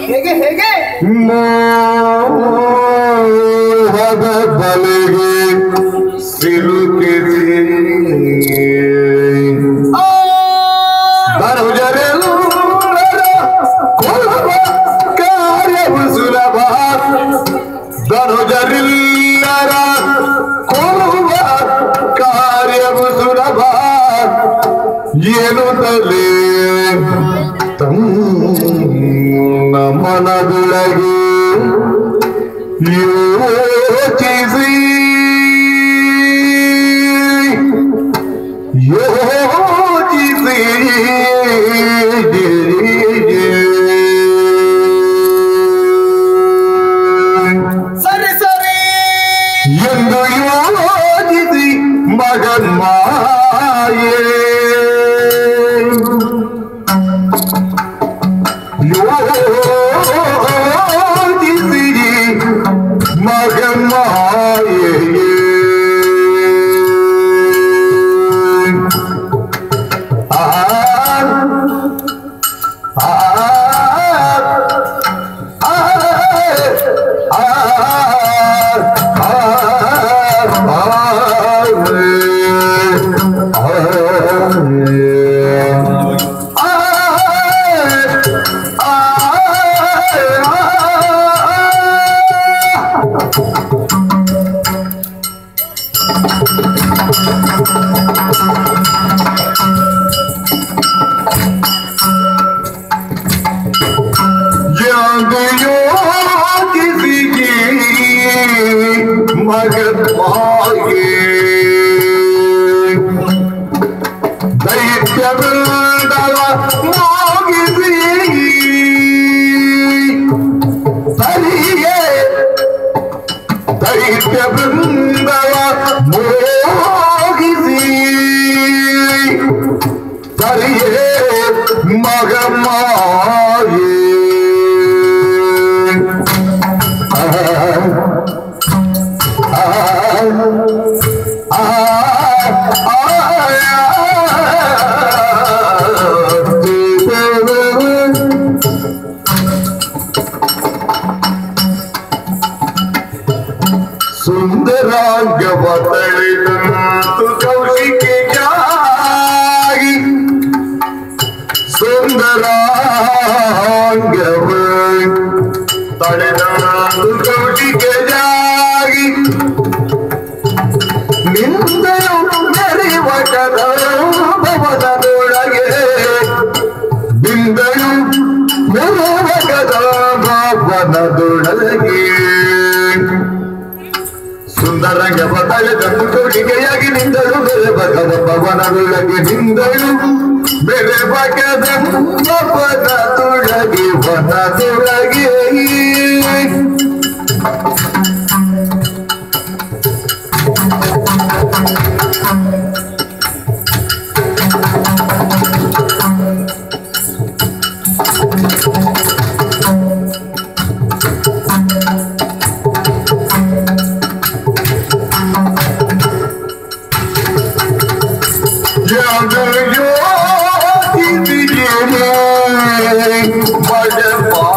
ಹೇಗೆ ಹೇಗೆ ಮೋಹದ ಬಲೆಗೆ ಸಿಲುಕಿಸಿ ಧನುಜರೆಲ್ಲರ ಕೊಲ್ಲುವ ಕಾರ್ಯವು ಸುಲಭ ಧನುಜರೆಲ್ಲರ ಕೊಲ್ಲುವ ಕಾರ್ಯವು ಸುಲಭ ಎನ್ನುತ್ತಲೇ ತನ್ನ ಮನದೊಳಗೆ ಯೋಚಿಸಿ ಸರಿ ಸರಿ ಎಂದು ಯೋಚಿಸಿ ಮಗನ್ಮಾಯೇ ಯೋಚಿಸಿ ಮಗನ್ಮಾಯೇ ಮಗನ್ಮಾಯೇ ದೈತ್ಯವೃಂದವ ಮೋಗಿಸಿ ಸರಿಯೇ ದೈತ್ಯವೃಂದವ ಮೋಗಿಸಿ ಸರಿಯೇ ಮಗನ್ಮಾಯೇ ಸುಂದರಾಂಗವ ತಳೆದಂತು ಕೌಶಿಕೆಯಾಗಿ ಸುಂದರಾಂಗವ ತಳೆದಂತು ಕೌಶಿಕೆಯಾಗಿ ನಿಂದೆಯು ಮೆರೆಯುವ ಕದಭವನದೊಳಗೆ ಬಿಂದೆಯು ಮೆರೆಯುವ ಕದಭವನದೊಳಗೆ ಸುಂದರಂಗವ ತಳೆದಂತು ಕೌಶಿಕೆಯಾಗಿ ನಿಂದಳು ಮೆರೆವ ಕದಭವನದೊಳಗೆ ನಿಂದಳು ಮೆರೆವ ಕದಭವನದೊಳಗೆ ವನದೊಳಗೆ Mother